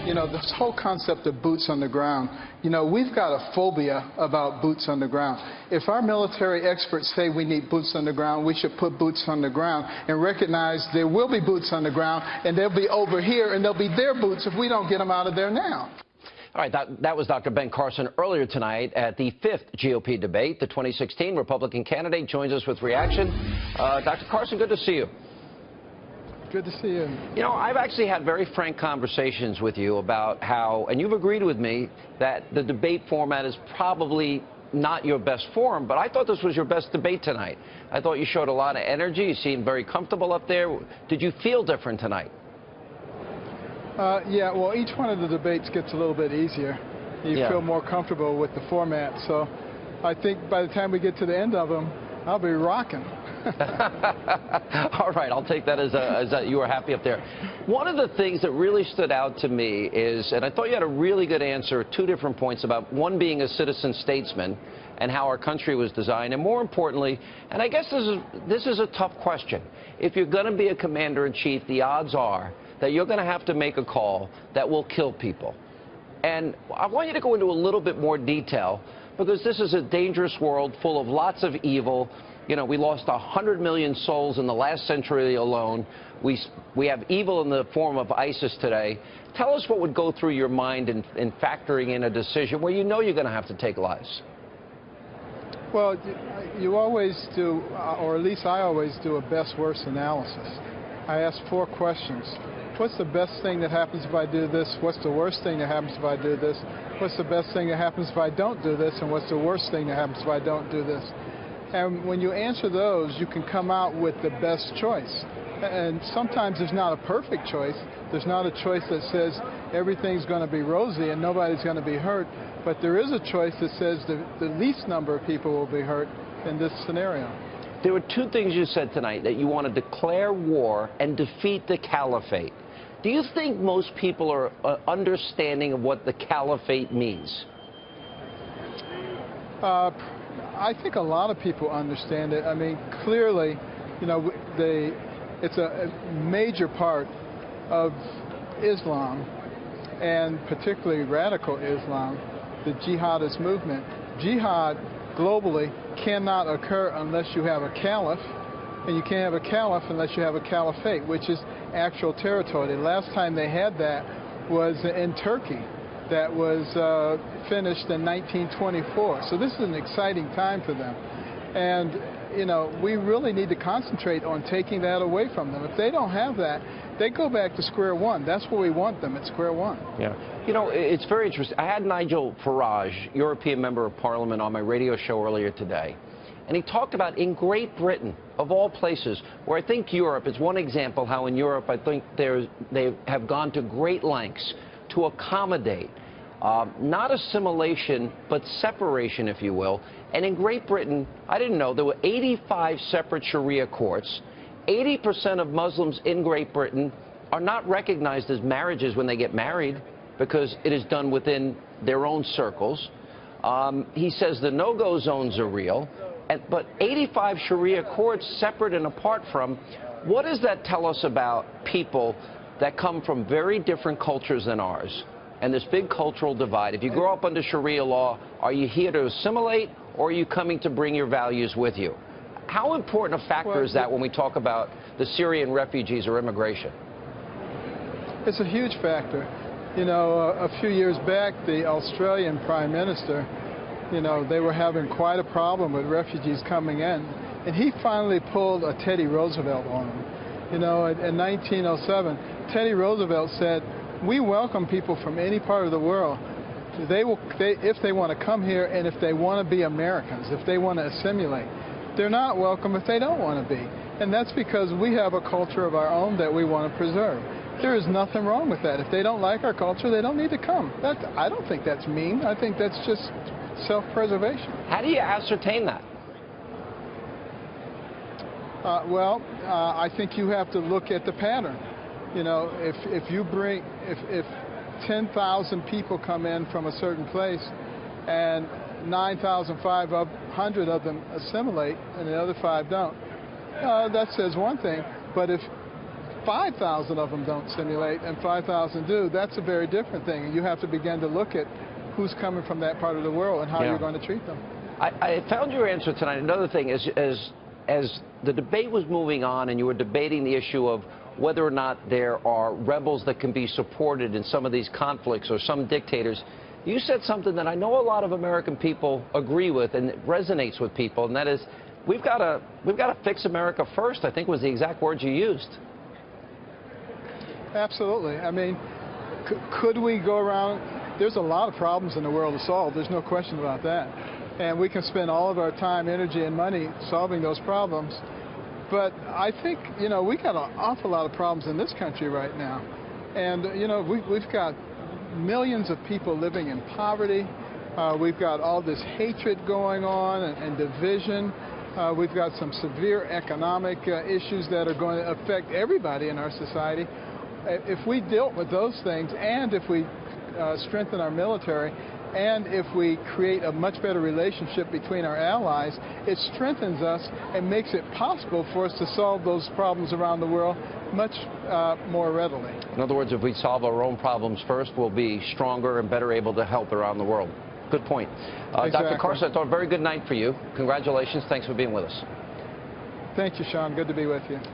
This whole concept of boots on the ground, we've got a phobia about boots on the ground. If our military experts say we need boots on the ground, we should put boots on the ground and recognize there will be boots on the ground, and they'll be over here, and they'll be their boots if we don't get them out of there now. All right, that was Dr. Ben Carson earlier tonight at the 5th GOP debate. The 2016 Republican candidate joins us with reaction. Dr. Carson, good to see you. Good to see you. I've actually had very frank conversations with you about how, and you've agreed with me, that the debate format is probably not your best forum, but I thought this was your best debate tonight. I thought you showed a lot of energy. You seemed very comfortable up there. Did you feel different tonight? Yeah, well, each one of the debates gets a little bit easier. You feel more comfortable with the format. So I think by the time we get to the end of them, I'll be rocking. All right, I'll take that as that you were happy up there. One of the things that really stood out to me is, and I thought you had a really good answer at 2 different points about one being a citizen statesman and how our country was designed, and more importantly, and I guess this is a tough question. If you're going to be a commander-in-chief, the odds are that you're going to have to make a call that will kill people. And I want you to go into a little bit more detail, because this is a dangerous world full of lots of evil. We lost 100 million souls in the last century alone. We have evil in the form of ISIS today. Tell us what would go through your mind in factoring in a decision where you're going to have to take lives. Well, you always do, or at least I always do, a best-worst analysis. I ask 4 questions. What's the best thing that happens if I do this? What's the worst thing that happens if I do this? What's the best thing that happens if I don't do this? And what's the worst thing that happens if I don't do this? And when you answer those, you can come out with the best choice. And sometimes there's not a perfect choice. There's not a choice that says everything's going to be rosy and nobody's going to be hurt. But there is a choice that says the least number of people will be hurt in this scenario. There were 2 things you said tonight: that you want to declare war and defeat the caliphate. Do you think most people are understanding of what the caliphate means? I think a lot of people understand it. I mean, clearly, it's a major part of Islam, and particularly radical Islam, the jihadist movement. Jihad globally cannot occur unless you have a caliph, and you can't have a caliph unless you have a caliphate, which is actual territory. The last time they had that was in Turkey. That was finished in 1924. So this is an exciting time for them. And, we really need to concentrate on taking that away from them. If they don't have that, they go back to square one. That's where we want them, at square one. Yeah. It's very interesting. I had Nigel Farage, European Member of Parliament, on my radio show earlier today. And he talked about in Great Britain, of all places, where I think Europe is one example how in Europe I think they have gone to great lengths to accommodate not assimilation, but separation, if you will. And in Great Britain, I didn't know, there were 85 separate Sharia courts. 80% of Muslims in Great Britain are not recognized as marriages when they get married, because it is done within their own circles. He says the no-go zones are real, but 85 Sharia courts separate and apart from. What does that tell us about people that come from very different cultures than ours, and this big cultural divide? If you grow up under Sharia law, are you here to assimilate, or are you coming to bring your values with you? How important a factor is that when we talk about the Syrian refugees or immigration? It's a huge factor. A few years back, the Australian Prime Minister, they were having quite a problem with refugees coming in, and he finally pulled a Teddy Roosevelt on them. In 1907, Teddy Roosevelt said, "We welcome people from any part of the world if they want to come here, and if they want to be Americans, if they want to assimilate. They're not welcome if they don't want to be." And that's because we have a culture of our own that we want to preserve. There is nothing wrong with that. If they don't like our culture, they don't need to come. I don't think that's mean. I think that's just self-preservation. How do you ascertain that? I think you have to look at the pattern. If 10,000 people come in from a certain place and 9,500 of them assimilate and the other 5 don't, that says one thing. But if 5,000 of them don't simulate and 5,000 do, that's a very different thing. And you have to begin to look at who's coming from that part of the world and how you're going to treat them. I found your answer tonight. Another thing is, as the debate was moving on and you were debating the issue of whether or not there are rebels that can be supported in some of these conflicts or some dictators, you said something that I know a lot of American people agree with and it resonates with people, and that is we've got to fix America first, I think was the exact words you used. Absolutely. I mean, could we go around? There's a lot of problems in the world to solve. There's no question about that. And we can spend all of our time, energy, and money solving those problems. But I think, you know, we got an awful lot of problems in this country right now. And, you know, we've got millions of people living in poverty. We've got all this hatred going on and division. We've got some severe economic issues that are going to affect everybody in our society. If we dealt with those things, and if we strengthen our military, and if we create a much better relationship between our allies, it strengthens us and makes it possible for us to solve those problems around the world much more readily. In other words, if we solve our own problems first, we'll be stronger and better able to help around the world. Good point. Exactly. Dr. Carson, I thought a very good night for you. Congratulations. Thanks for being with us. Thank you, Sean. Good to be with you.